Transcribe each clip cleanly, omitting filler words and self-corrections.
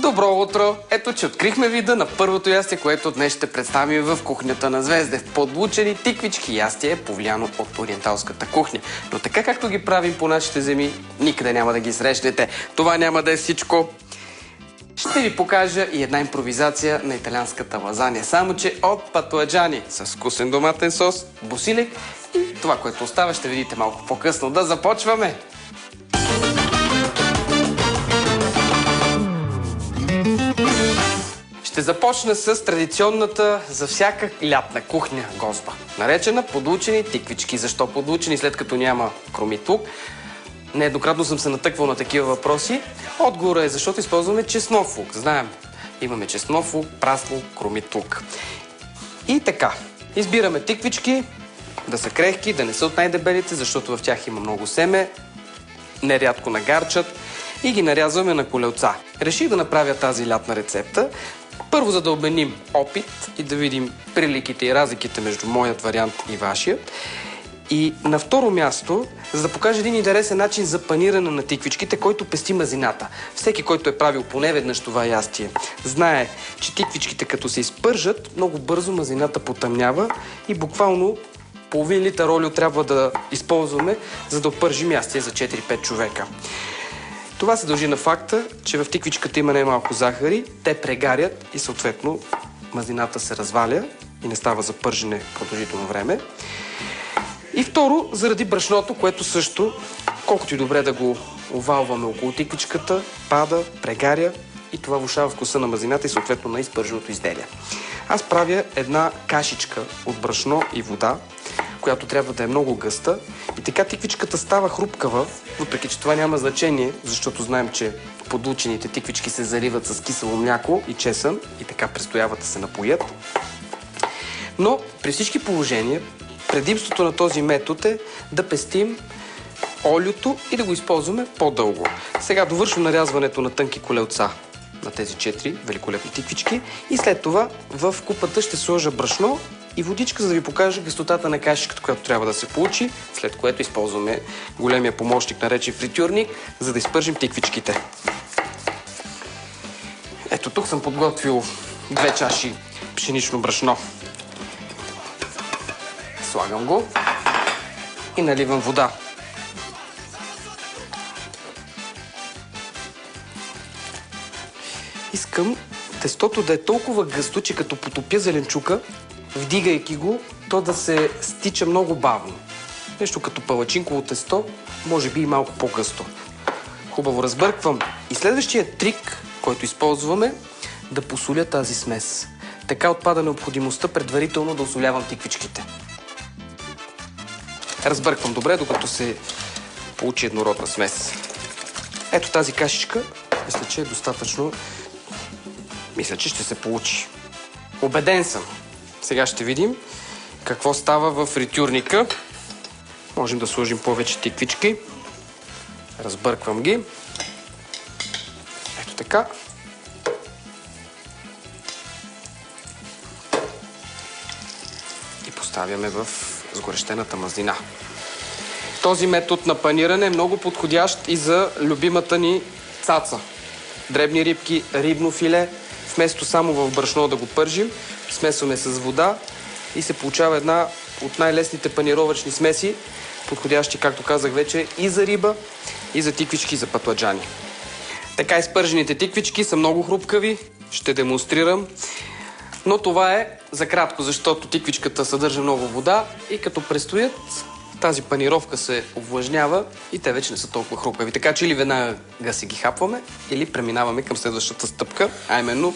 Добро утро! Ето, че открихме вида на първото ястие, което днес ще представим в кухнята на Звездев. Подлучени тиквички. Ястие е повлияно от ориенталската кухня. Но така както ги правим по нашите земи, никъде няма да ги срещнете. Това няма да е всичко. Ще ви покажа и една импровизация на италианската лазания. Само че от патладжани с вкусен доматен сос, босилек и това, което остава, ще видите малко по-късно. Да започваме! Ще започна с традиционната за всяка лятна кухня гозба, наречена подлучени тиквички. Защо подлучени, след като няма кромит лук? Нееднократно съм се натъквал на такива въпроси. Отговорът е защото използваме чеснов лук. Знаем, имаме чеснов лук, прас лук, кромит лук. И така, избираме тиквички, да са крехки, да не са от най-дебелите, защото в тях има много семе, нерядко нагарчат и ги нарязваме на колелца. Реших да направя тази лятна рецепта. Първо, за да обменим опит и да видим приликите и разликите между моят вариант и вашия. И на второ място, за да покажа един интересен начин за паниране на тиквичките, който пести мазината. Всеки, който е правил поне веднъж това ястие, знае, че тиквичките като се изпържат, много бързо мазината потъмнява и буквално половин литър олио трябва да използваме, за да опържим ястие за 4-5 човека. Това се дължи на факта, че в тиквичката има немалко захари, те прегарят и съответно мазината се разваля и не става за пържене продължително време. И второ, заради брашното, което също, колкото и добре да го овалваме около тиквичката, пада, прегаря и това влошава вкуса на мазината и съответно на изпърженото изделие. Аз правя една кашичка от брашно и вода, която трябва да е много гъста и така тиквичката става хрупкава, въпреки че това няма значение, защото знаем, че подлучените тиквички се заливат с кисело мляко и чесън и така престояват да се напоят. Но при всички положения предимството на този метод е да пестим олиото и да го използваме по-дълго. Сега довършвам нарязването на тънки колелца на тези 4 великолепни тиквички и след това в купата ще сложа брашно и водичка, за да ви покажа гъстотата на кашичката, която трябва да се получи, след което използваме големия помощник, наречен фритюрник, за да изпържим тиквичките. Ето тук съм подготвил 2 чаши пшенично брашно. Слагам го и наливам вода. Искам тестото да е толкова гъсто, че като потопя зеленчука, вдигайки го, то да се стича много бавно. Нещо като палачинково тесто, може би и малко по-гъсто. Хубаво разбърквам. И следващия трик, който използваме, да посоля тази смес. Така отпада необходимостта предварително да осолявам тиквичките. Разбърквам добре, докато се получи еднородна смес. Ето тази кашичка, мисля, че е достатъчно. Мисля, че ще се получи. Убеден съм. Сега ще видим какво става в фритюрника. Можем да сложим повече тиквички. Разбърквам ги. Ето така. И поставяме в сгорещената мазнина. Този метод на паниране е много подходящ и за любимата ни цаца. Дребни рибки, рибно филе. Вместо само в брашно да го пържим, смесваме с вода и се получава една от най-лесните панировъчни смеси, подходящи, както казах вече, и за риба, и за тиквички, и за патладжани. Така изпържените тиквички са много хрупкави, ще демонстрирам. Но това е за кратко, защото тиквичката съдържа много вода и като престоят, тази панировка се овлажнява и те вече не са толкова хрупави. Така че или веднага си ги хапваме, или преминаваме към следващата стъпка, а именно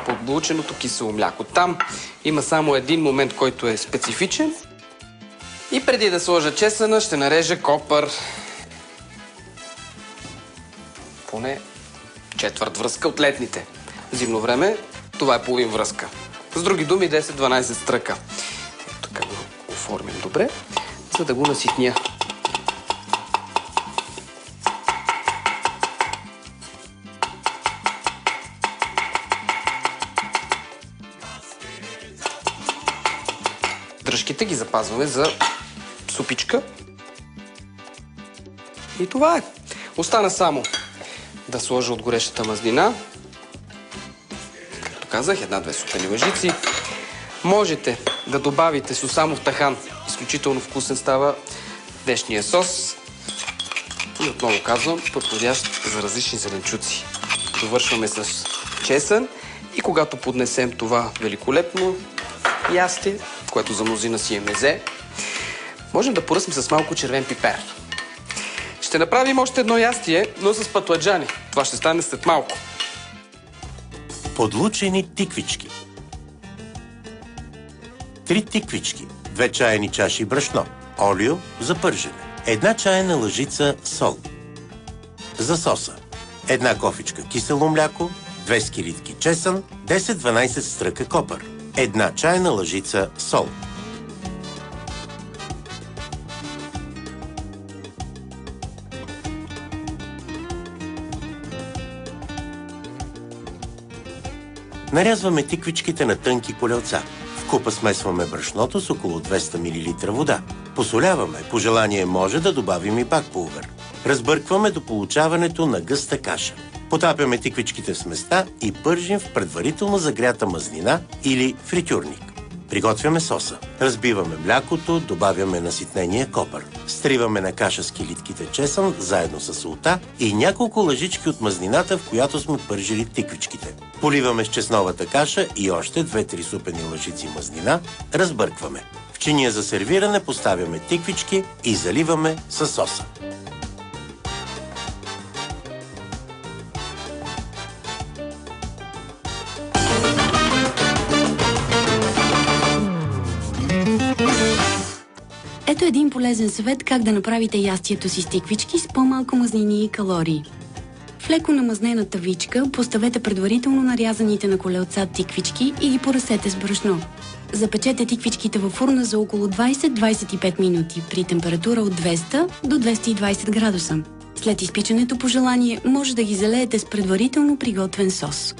подлученото кисело мляко. Там има само един момент, който е специфичен. И преди да сложа чесъна, ще нарежа копър. Поне четвърт връзка от летните. Зимно време това е половин връзка. С други думи 10-12 стръка. Ето така го оформим добре, за да го наситня. Дръжките ги запазваме за супичка. И това е. Остана само да сложа от горещата мазнина казах, 1-2 супени лъжици. Можете да добавите сусамов тахан. Изключително вкусен става днешния сос. И отново казвам, подходящ за различни зеленчуци. Довършваме с чесън и когато поднесем това великолепно ястие, което за мнозина си е мезе, можем да поръснем с малко червен пипер. Ще направим още едно ястие, но с патладжани. Това ще стане след малко. Подлучени тиквички. 3 тиквички, 2 чайни чаши брашно, олио за пържене, 1 чайна лъжица сол. За соса 1 кофичка кисело мляко, 2 скилитки чесън, 10-12 стръка копър, 1 чайна лъжица сол. Нарязваме тиквичките на тънки колелца. В купа смесваме брашното с около 200 мл вода. Посоляваме, по желание може да добавим и пак пулвер. Разбъркваме до получаването на гъста каша. Потапяме тиквичките в сместа и пържим в предварително загрята мазнина или фритюрник. Приготвяме соса. Разбиваме млякото, добавяме наситнения копър. Стриваме на каша скилитките чесън заедно с солта и няколко лъжички от мазнината, в която сме пържили тиквичките. Поливаме с чесновата каша и още 2-3 супени лъжици мазнина. Разбъркваме. В чиния за сервиране поставяме тиквички и заливаме със соса. Ето един полезен съвет как да направите ястието си с тиквички с по-малко мазнини и калории. В леко намазнена тавичка поставете предварително нарязаните на колелца тиквички и ги поръсете с брашно. Запечете тиквичките във фурна за около 20-25 минути при температура от 200 до 220 градуса. След изпичането по желание може да ги залеете с предварително приготвен сос.